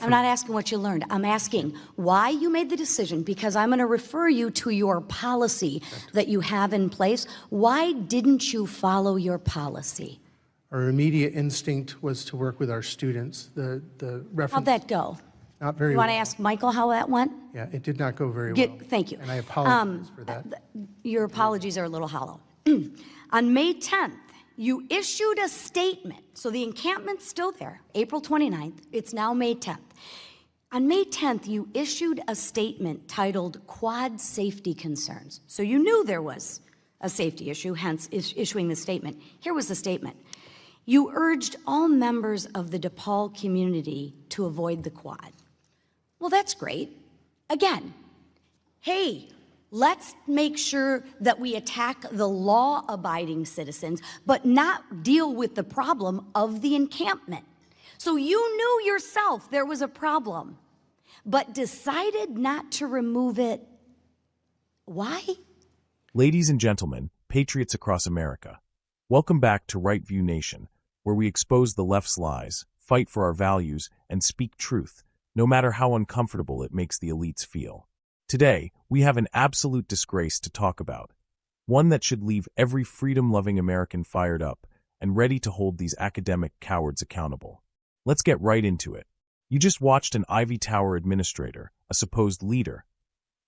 I'm not asking what you learned. I'm asking why you made the decision, because I'm going to refer you to your policy that you have in place. Why didn't you follow your policy? Our immediate instinct was to work with our students. The reference. How'd that go? Not very You well. want to ask Michael how that went? Yeah, it did not go very well. Thank you. And I apologize for that. Your apologies are a little hollow. On May 10th, you issued a statement. So the encampment's still there, April 29th. It's now May 10th. On May 10th, you issued a statement titled Quad Safety Concerns. So you knew there was a safety issue, hence issuing the statement. Here was the statement. You urged all members of the DePaul community to avoid the quad. Well, that's great. Again, hey, let's make sure that we attack the law-abiding citizens, but not deal with the problem of the encampment. So you knew yourself there was a problem, but decided not to remove it. Why? Ladies and gentlemen, patriots across America, welcome back to Right View Nation, where we expose the left's lies, fight for our values, and speak truth, no matter how uncomfortable it makes the elites feel. Today, we have an absolute disgrace to talk about, one that should leave every freedom-loving American fired up and ready to hold these academic cowards accountable. Let's get right into it. You just watched an Ivy Tower administrator, a supposed leader,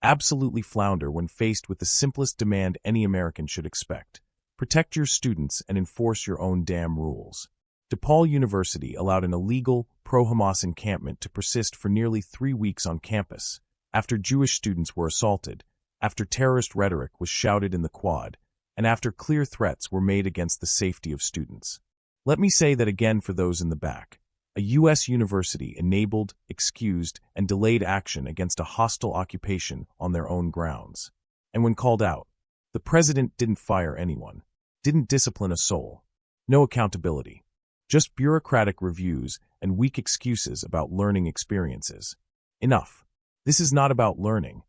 absolutely flounder when faced with the simplest demand any American should expect. Protect your students and enforce your own damn rules. DePaul University allowed an illegal, pro-Hamas encampment to persist for nearly 3 weeks on campus, after Jewish students were assaulted, after terrorist rhetoric was shouted in the quad, and after clear threats were made against the safety of students. Let me say that again for those in the back. A U.S. university enabled, excused, and delayed action against a hostile occupation on their own grounds. And when called out, the president didn't fire anyone, didn't discipline a soul. No accountability. Just bureaucratic reviews and weak excuses about learning experiences. Enough. This is not about learning.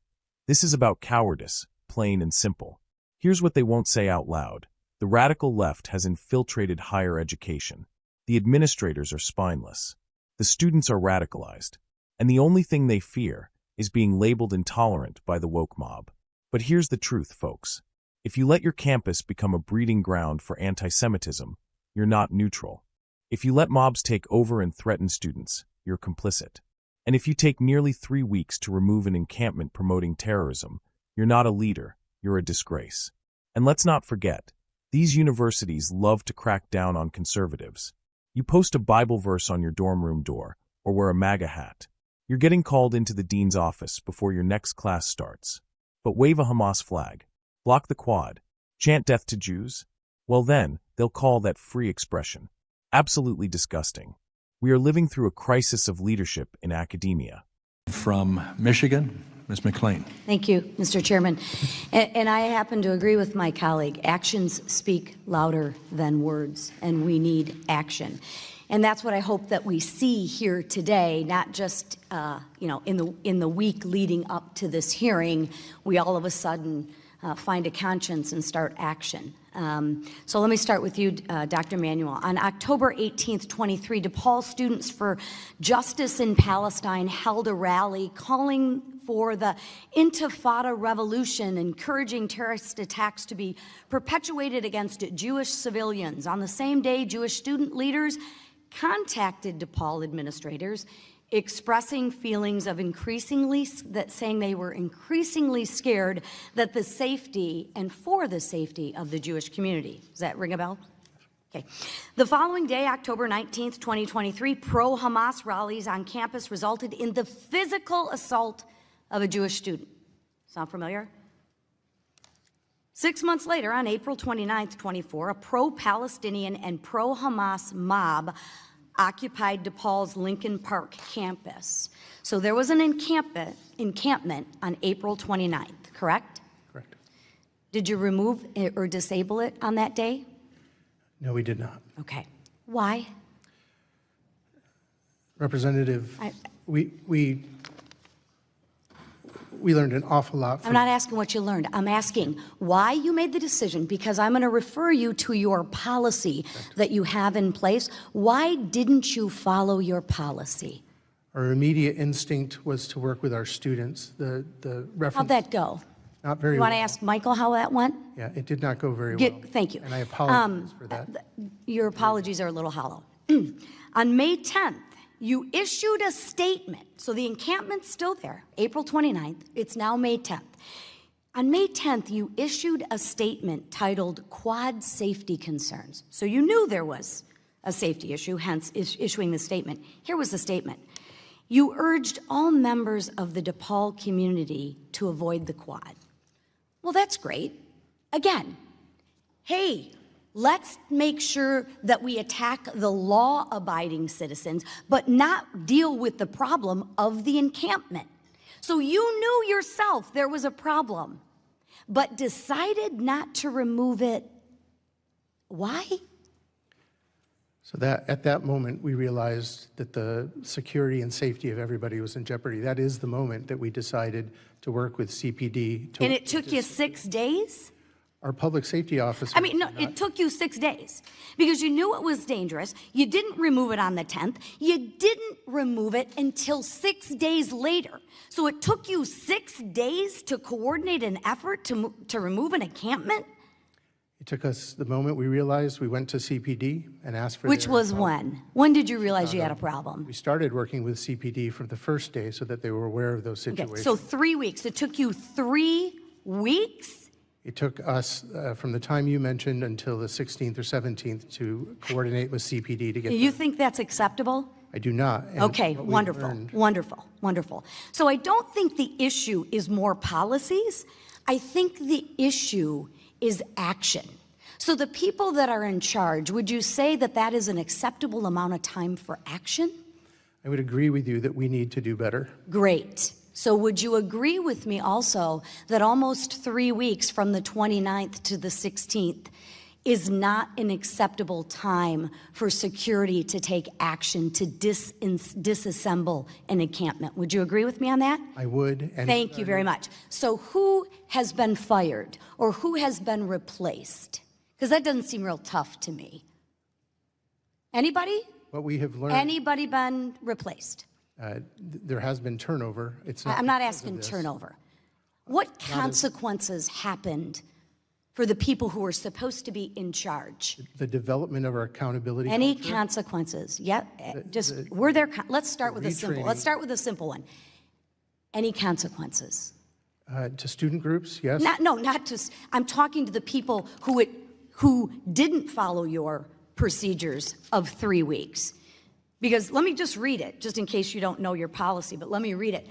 This is about cowardice, plain and simple. Here's what they won't say out loud. The radical left has infiltrated higher education. The administrators are spineless. The students are radicalized. And the only thing they fear is being labeled intolerant by the woke mob. But here's the truth, folks. If you let your campus become a breeding ground for anti-Semitism, you're not neutral. If you let mobs take over and threaten students, you're complicit. And if you take nearly 3 weeks to remove an encampment promoting terrorism, you're not a leader, you're a disgrace. And let's not forget, these universities love to crack down on conservatives. You post a Bible verse on your dorm room door, or wear a MAGA hat. You're getting called into the dean's office before your next class starts. But wave a Hamas flag, block the quad, chant death to Jews? Well then, they'll call that free expression. Absolutely disgusting. We are living through a crisis of leadership in academia. From Michigan, Ms. McClain. Thank you, Mr. Chairman. And I happen to agree with my colleague. Actions speak louder than words, and we need action. And that's what I hope that we see here today, not just in the week leading up to this hearing, we all of a sudden find a conscience and start action. So let me start with you, Dr. Manuel. On October 18th, 23, DePaul Students for Justice in Palestine held a rally calling for the Intifada revolution, encouraging terrorist attacks to be perpetuated against Jewish civilians. On the same day, Jewish student leaders contacted DePaul administrators expressing feelings of saying they were increasingly scared that the safety and for the safety of the Jewish community. Does that ring a bell? Okay. The following day, October 19th, 2023, pro-Hamas rallies on campus resulted in the physical assault of a Jewish student. Sound familiar? 6 months later, on April 29th, 24, a pro-Palestinian and pro-Hamas mob occupied DePaul's Lincoln Park campus. So there was an encampment on April 29th, correct? Correct. Did you remove it or disable it on that day? No, we did not. Okay. Why? Representative, we learned an awful lot from... I'm not asking what you learned. I'm asking why you made the decision, because I'm going to refer you to your policy that you have in place. Why didn't you follow your policy? Our immediate instinct was to work with our students. The reference. How'd that go? Not very You well. want to ask Michael how that went? Yeah, it did not go very well. Thank you. And I apologize for that. Your apologies are a little hollow. On May 10th, you issued a statement. So the encampment's still there, April 29th. It's now May 10th. On May 10th, you issued a statement titled Quad Safety Concerns. So you knew there was a safety issue, hence issuing the statement. Here was the statement. You urged all members of the DePaul community to avoid the quad. Well, that's great. Again, hey, let's make sure that we attack the law-abiding citizens, but not deal with the problem of the encampment. So you knew yourself there was a problem, but decided not to remove it. Why? So that at that moment, we realized that the security and safety of everybody was in jeopardy. That is the moment that we decided to work with CPD. And it took you 6 days? Our public safety officer. I mean, no, it took you 6 days because you knew it was dangerous. You didn't remove it on the 10th. You didn't remove it until 6 days later. So it took you 6 days to coordinate an effort to remove an encampment? It took us the moment we realized, we went to CPD and asked for Which their was help. when? When did you realize you had a problem? We started working with CPD from the first day so that they were aware of those Okay, situations. so 3 weeks. It took you 3 weeks? It took us from the time you mentioned until the 16th or 17th to coordinate with CPD to get You think that's acceptable? I do not. And Okay, what we wonderful, learned- wonderful, wonderful. So I don't think the issue is more policies. I think the issue is action. So the people that are in charge, would you say that that is an acceptable amount of time for action? I would agree with you that we need to do better. Great. So would you agree with me also that almost 3 weeks from the 29th to the 16th is not an acceptable time for security to take action to disassemble an encampment? Would you agree with me on that? I would. And Thank you very much. So who has been fired or who has been replaced? Because that doesn't seem real tough to me. Anybody? what we have learned, Anybody been replaced? there has been turnover. It's not I'm not because of asking this. turnover. What consequences happened for the people who were supposed to be in charge? The development of our accountability Any culture. consequences? Yeah, just, were there, let's start with a simple, retraining. let's start with a simple one. Any consequences? To student groups, yes. Not just, I'm talking to the people who didn't follow your procedures of 3 weeks. Because let me just read it, just in case you don't know your policy, but let me read it.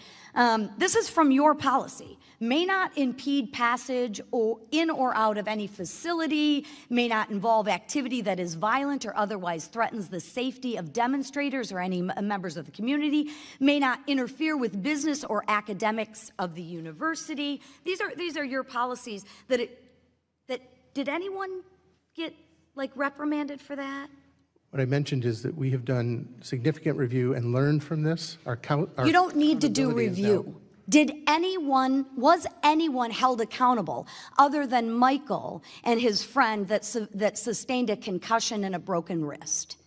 This is from your policy. May not impede passage or in or out of any facility, may not involve activity that is violent or otherwise threatens the safety of demonstrators or any members of the community, may not interfere with business or academics of the university. These are your policies did anyone get like reprimanded for that? What I mentioned is that we have done significant review and learned from this. You don't need to do accountability is review. Was anyone held accountable other than Michael and his friend that sustained a concussion and a broken wrist?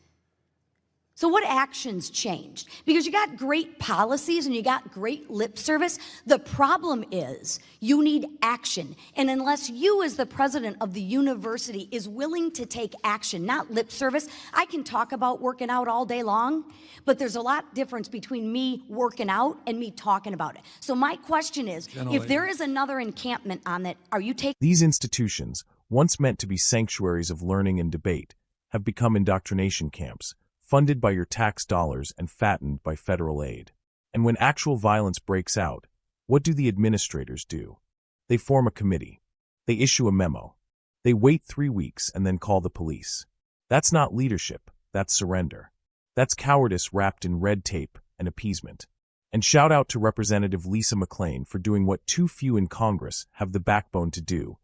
So what actions changed? Because you got great policies and you got great lip service. The problem is you need action. And unless you as the president of the university is willing to take action, not lip service, I can talk about working out all day long, but there's a lot difference between me working out and me talking about it. So my question is, if there is another encampment on that, are you taking... These institutions, once meant to be sanctuaries of learning and debate, have become indoctrination camps, funded by your tax dollars and fattened by federal aid. And when actual violence breaks out, what do the administrators do? They form a committee. They issue a memo. They wait 3 weeks and then call the police. That's not leadership, that's surrender. That's cowardice wrapped in red tape and appeasement. And shout out to Representative Lisa McClain for doing what too few in Congress have the backbone to do,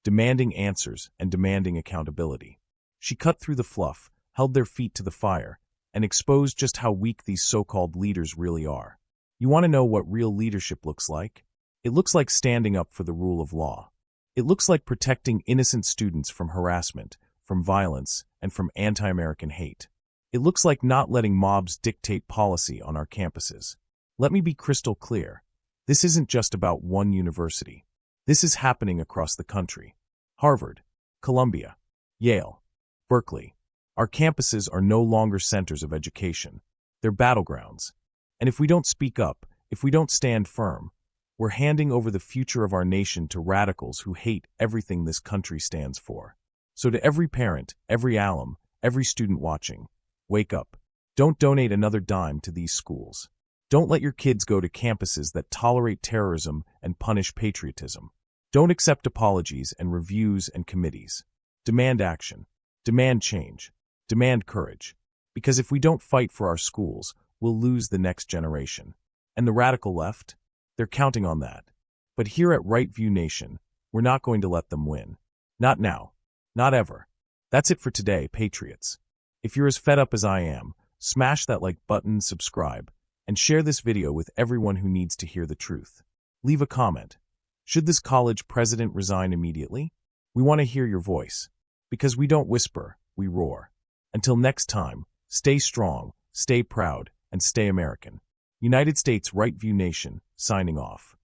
demanding answers and demanding accountability. She cut through the fluff, held their feet to the fire, and exposed just how weak these so-called leaders really are. You want to know what real leadership looks like? It looks like standing up for the rule of law. It looks like protecting innocent students from harassment, from violence, and from anti-American hate. It looks like not letting mobs dictate policy on our campuses. Let me be crystal clear. This isn't just about one university. This is happening across the country. Harvard, Columbia, Yale, Berkeley. Our campuses are no longer centers of education. They're battlegrounds. And if we don't speak up, if we don't stand firm, we're handing over the future of our nation to radicals who hate everything this country stands for. So to every parent, every alum, every student watching, wake up. Don't donate another dime to these schools. Don't let your kids go to campuses that tolerate terrorism and punish patriotism. Don't accept apologies and reviews and committees. Demand action. Demand change. Demand courage. Because if we don't fight for our schools, we'll lose the next generation. And the radical left? They're counting on that. But here at Right View Nation, we're not going to let them win. Not now. Not ever. That's it for today, Patriots. If you're as fed up as I am, smash that like button, subscribe, and share this video with everyone who needs to hear the truth. Leave a comment. Should this college president resign immediately? We want to hear your voice. Because we don't whisper, we roar. Until next time, stay strong, stay proud, and stay American. United States Right View Nation, signing off.